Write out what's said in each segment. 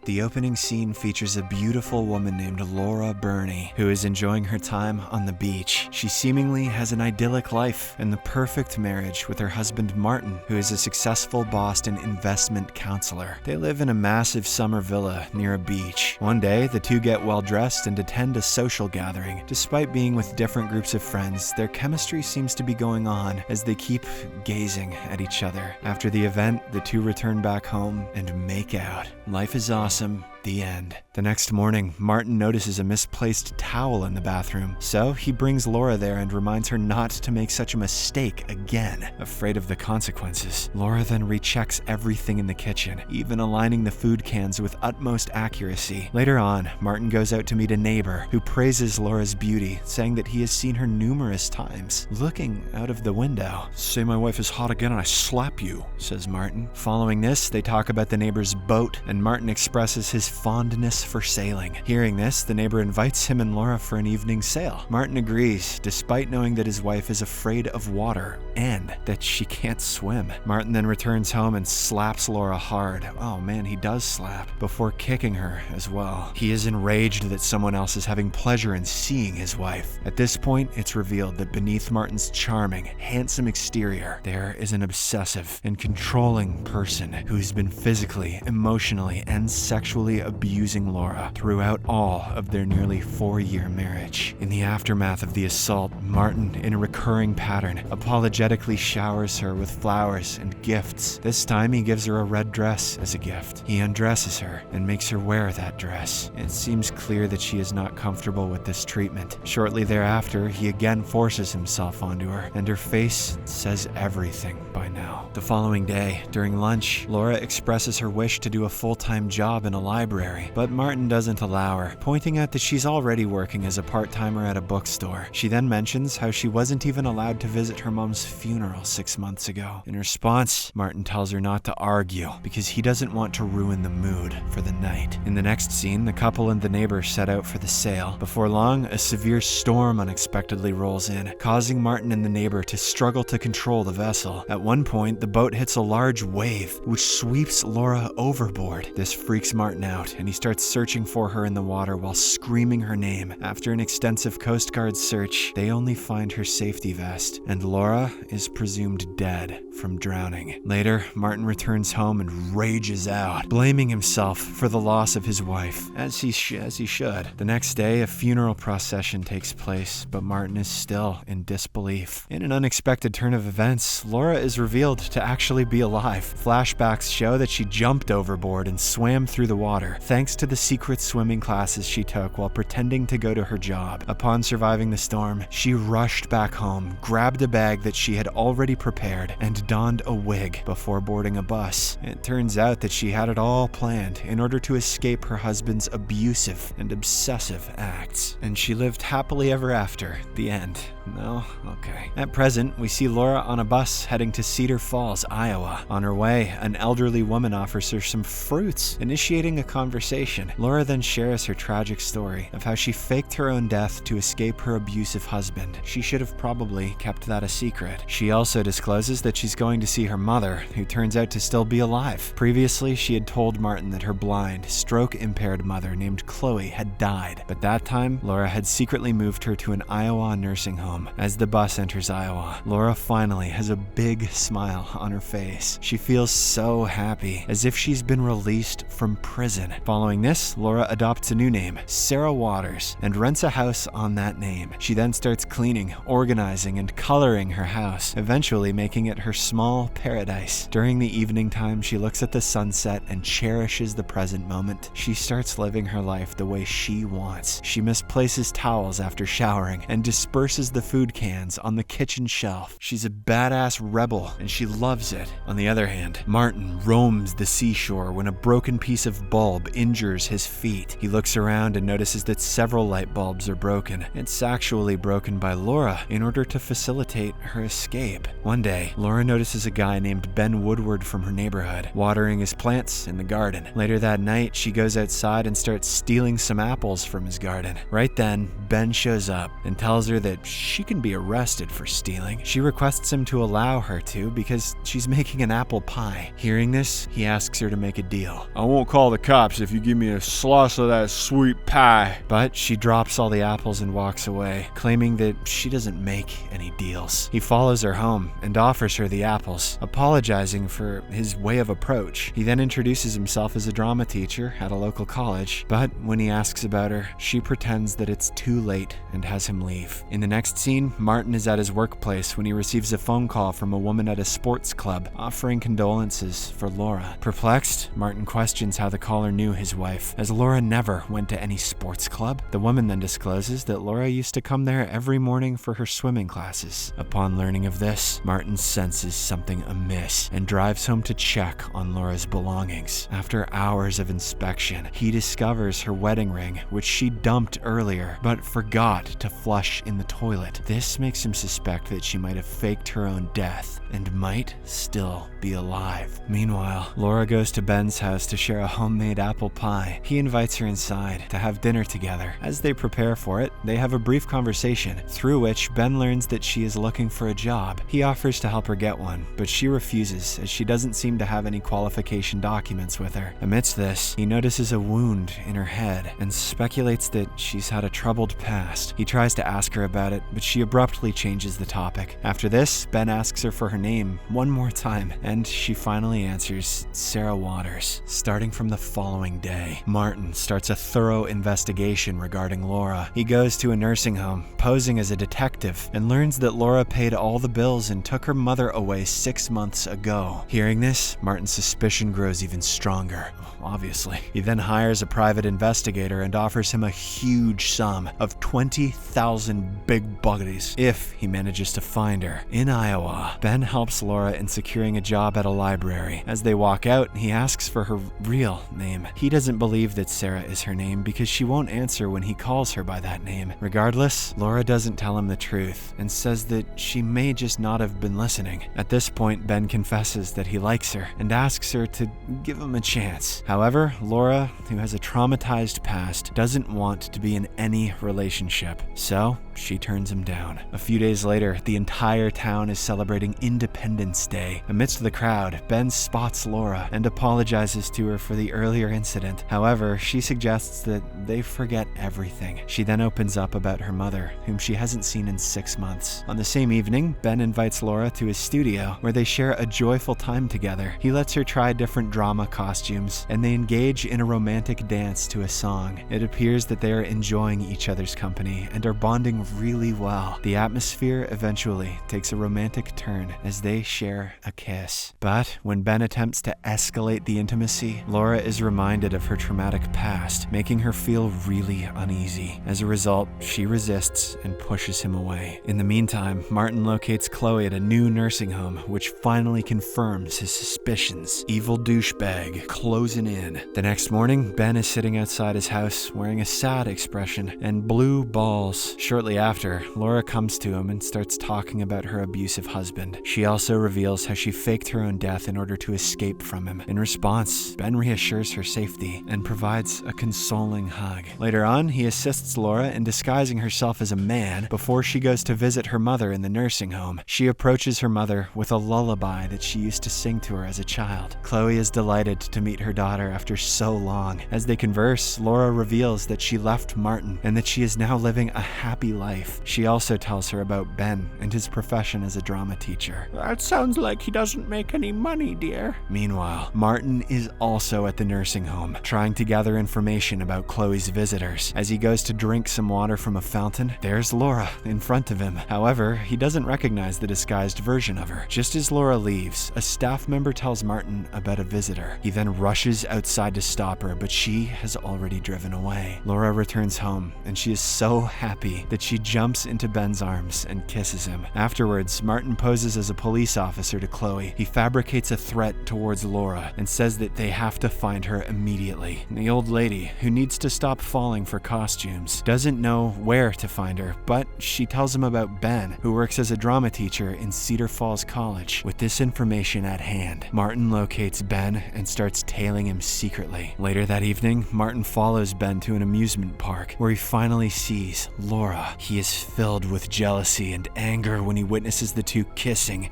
The opening scene features a beautiful woman named Laura Burney, who is enjoying her time on the beach. She seemingly has an idyllic life and the perfect marriage with her husband Martin, who is a successful Boston investment counselor. They live in a massive summer villa near a beach. One day, the two get well dressed and attend a social gathering. Despite being with different groups of friends, their chemistry seems to be going on as they keep gazing at each other. After the event, the two return back home and make out. Life is awesome. The end. The next morning, Martin notices a misplaced towel in the bathroom, so he brings Laura there and reminds her not to make such a mistake again, afraid of the consequences. Laura then rechecks everything in the kitchen, even aligning the food cans with utmost accuracy. Later on, Martin goes out to meet a neighbor who praises Laura's beauty, saying that he has seen her numerous times, looking out of the window. "Say my wife is hot again and I slap you," says Martin. Following this, they talk about the neighbor's boat, and Martin expresses his fondness for sailing. Hearing this, the neighbor invites him and Laura for an evening sail. Martin agrees, despite knowing that his wife is afraid of water and that she can't swim. Martin then returns home and slaps Laura hard. Oh man, he does slap, before kicking her as well. He is enraged that someone else is having pleasure in seeing his wife. At this point, it's revealed that beneath Martin's charming, handsome exterior, there is an obsessive and controlling person who's been physically, emotionally, and sexually abusing Laura throughout all of their nearly 4-year marriage. In the aftermath of the assault, Martin, in a recurring pattern, apologetically showers her with flowers and gifts. This time he gives her a red dress as a gift. He undresses her and makes her wear that dress. It seems clear that she is not comfortable with this treatment. Shortly thereafter, he again forces himself onto her, and her face says everything by now. The following day, during lunch, Laura expresses her wish to do a full-time job in a library, but Martin doesn't allow her, pointing out that she's already working as a part-timer at a bookstore. She then mentions how she wasn't even allowed to visit her mom's funeral 6 months ago. In response, Martin tells her not to argue because he doesn't want to ruin the mood for the night. In the next scene, the couple and the neighbor set out for the sail. Before long, a severe storm unexpectedly rolls in, causing Martin and the neighbor to struggle to control the vessel. At one point, the boat hits a large wave, which sweeps Laura overboard. This freaks Martin out, and he starts searching for her in the water while screaming her name. After an extensive Coast Guard search, they only find her safety vest, and Laura is presumed dead from drowning. Later, Martin returns home and rages out, blaming himself for the loss of his wife, as he should. The next day, a funeral procession takes place, but Martin is still in disbelief. In an unexpected turn of events, Laura is revealed to actually be alive. Flashbacks show that she jumped overboard and swam through the water, thanks to the secret swimming classes she took while pretending to go to her job. Upon surviving the storm, she rushed back home, grabbed a bag that she had already prepared, and donned a wig before boarding a bus. It turns out that she had it all planned in order to escape her husband's abusive and obsessive acts. And she lived happily ever after. The end. No? Okay. At present, we see Laura on a bus heading to Cedar Falls, Iowa. On her way, an elderly woman offers her some fruits, initiating a conversation. Laura then shares her tragic story of how she faked her own death to escape her abusive husband. She should have probably kept that a secret. She also discloses that she's going to see her mother, who turns out to still be alive. Previously, she had told Martin that her blind, stroke-impaired mother named Chloe had died, but that time, Laura had secretly moved her to an Iowa nursing home. As the bus enters Iowa, Laura finally has a big smile on her face. She feels so happy, as if she's been released from prison. Following this, Laura adopts a new name, Sarah Waters, and rents a house on that name. She then starts cleaning, organizing, and coloring her house, eventually making it her small paradise. During the evening time, she looks at the sunset and cherishes the present moment. She starts living her life the way she wants. She misplaces towels after showering and disperses the food cans on the kitchen shelf. She's a badass rebel, and she loves it. On the other hand, Martin roams the seashore when a broken piece of bulb injures his feet. He looks around and notices that several light bulbs are broken. It's actually broken by Laura in order to facilitate her escape. One day, Laura notices a guy named Ben Woodward from her neighborhood, watering his plants in the garden. Later that night, she goes outside and starts stealing some apples from his garden. Right then, Ben shows up and tells her that she can be arrested for stealing. She requests him to allow her to because she's making an apple pie. Hearing this, he asks her to make a deal. "I won't call the cops if you give me a slice of that sweet pie. But she drops all the apples and walks away, claiming that she doesn't make any deals. He follows her home and offers her the apples, apologizing for his way of approach. He then introduces himself as a drama teacher at a local college, but when he asks about her, she pretends that it's too late and has him leave. In the next scene, Martin is at his workplace when he receives a phone call from a woman at a sports club offering condolences for Laura. Perplexed, Martin questions how the caller knew his wife, as Laura never went to any sports club. The woman then discloses that Laura used to come there every morning for her swimming classes. Upon learning of this, Martin senses something amiss and drives home to check on Laura's belongings. After hours of inspection, he discovers her wedding ring, which she dumped earlier, but forgot to flush in the toilet. This makes him suspect that she might have faked her own death and might still be alive. Meanwhile, Laura goes to Ben's house to share a homemade apple pie. He invites her inside to have dinner together. As they prepare for it, they have a brief conversation, through which Ben learns that she is looking for a job. He offers to help her get one, but she refuses as she doesn't seem to have any qualification documents with her. Amidst this, he notices a wound in her head and speculates that she's had a troubled past. He tries to ask her about it, but she abruptly changes the topic. After this, Ben asks her for her name one more time, and she finally answers Sarah Waters. Starting from the following day, Martin starts a thorough investigation regarding Laura. He goes to a nursing home, posing as a detective, and learns that Laura paid all the bills and took her mother away 6 months ago. Hearing this, Martin's suspicion grows even stronger, obviously. He then hires a private investigator and offers him a huge sum of 20,000 big buggies if he manages to find her. In Iowa, Ben helps Laura in securing a job at a library. As they walk out, he asks for her real name. He doesn't believe that Sarah is her name because she won't answer when he calls her by that name. Regardless, Laura doesn't tell him the truth and says that she may just not have been listening. At this point, Ben confesses that he likes her and asks her to give him a chance. However, Laura, who has a traumatized past, doesn't want to be in any relationship, so she turns him down. A few days later, the entire town is celebrating Independence Day. Amidst the crowd, Ben spots Laura and apologizes to her for the earlier incident. However, she suggests that they forget everything. She then opens up about her mother, whom she hasn't seen in 6 months. On the same evening, Ben invites Laura to his studio, where they share a joyful time together. He lets her try different drama costumes, and they engage in a romantic dance to a song. It appears that they are enjoying each other's company and are bonding really well. The atmosphere eventually takes a romantic turn as they share a kiss. But when Ben attempts to escalate the intimacy, Laura is reminded of her traumatic past, making her feel really uneasy. As a result, she resists and pushes him away. In the meantime, Martin locates Chloe at a new nursing home, which finally confirms his suspicions. Evil douchebag closing in. The next morning, Ben is sitting outside his house wearing a sad expression and blue balls. Shortly after, Laura comes to him and starts talking about her abusive husband. She also reveals how she faked her own death in order to escape from him. In response, Ben reassures her safety and provides a consoling hug. Later on, he assists Laura in disguising herself as a man before she goes to visit her mother in the nursing home. She approaches her mother with a lullaby that she used to sing to her as a child. Chloe is delighted to meet her daughter after so long. As they converse, Laura reveals that she left Martin and that she is now living a happy life. She also tells her about Ben and his profession as a drama teacher. That sounds like he doesn't make any money, dear. Meanwhile, Martin is also at the nursing home, trying to gather information about Chloe's visitors. As he goes to drink some water from a fountain, there's Laura in front of him. However, he doesn't recognize the disguised version of her. Just as Laura leaves, a staff member tells Martin about a visitor. He then rushes outside to stop her, but she has already driven away. Laura returns home, and she is so happy that she jumps into Ben's arms and kisses him. Afterwards, Martin poses as a police officer to Chloe. He fabricates a threat towards Laura and says that they have to find her immediately. The old lady, who needs to stop falling for costumes, doesn't know where to find her, but she tells him about Ben, who works as a drama teacher in Cedar Falls College. With this information at hand, Martin locates Ben and starts tailing him secretly. Later that evening, Martin follows Ben to an amusement park where he finally sees Laura. He is filled with jealousy and anger when he witnesses the two kissing.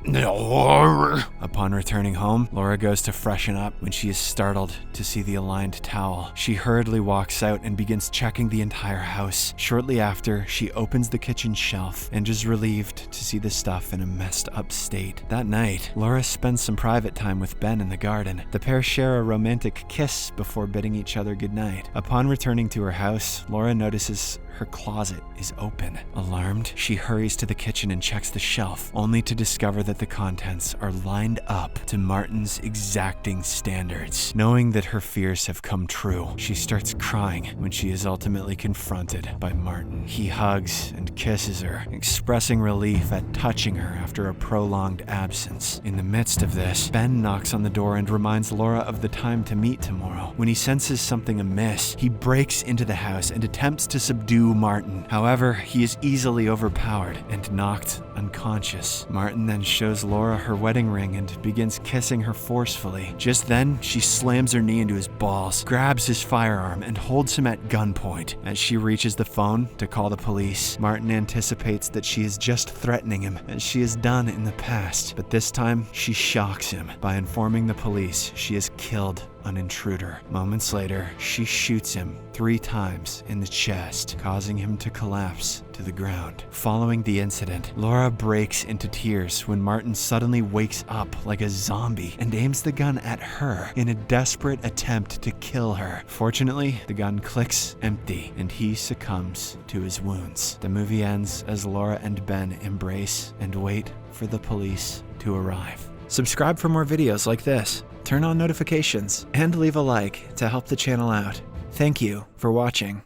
Upon returning home, Laura goes to freshen up when she is startled to see the aligned towel. She hurriedly walks out and begins checking the entire house. Shortly after, she opens the kitchen shelf and is relieved to see the stuff in a messed up state. That night, Laura spends some private time with Ben in the garden. The pair share a romantic kiss before bidding each other goodnight. Upon returning to her house, Laura notices her closet is open. Alarmed, she hurries to the kitchen and checks the shelf, only to discover that the contents are lined up to Martin's exacting standards. Knowing that her fears have come true, she starts crying when she is ultimately confronted by Martin. He hugs and kisses her, expressing relief at touching her after a prolonged absence. In the midst of this, Ben knocks on the door and reminds Laura of the time to meet tomorrow. When he senses something amiss, he breaks into the house and attempts to subdue Martin. However, he is easily overpowered and knocked unconscious. Martin then shows Laura her wedding ring and begins kissing her forcefully. Just then, she slams her knee into his balls, grabs his firearm, and holds him at gunpoint. As she reaches the phone to call the police, Martin anticipates that she is just threatening him, as she has done in the past. But this time, she shocks him by informing the police she has killed an intruder. Moments later, she shoots him 3 times in the chest, causing him to collapse to the ground. Following the incident, Laura breaks into tears when Martin suddenly wakes up like a zombie and aims the gun at her in a desperate attempt to kill her. Fortunately, the gun clicks empty and he succumbs to his wounds. The movie ends as Laura and Ben embrace and wait for the police to arrive. Subscribe for more videos like this, turn on notifications, and leave a like to help the channel out. Thank you for watching.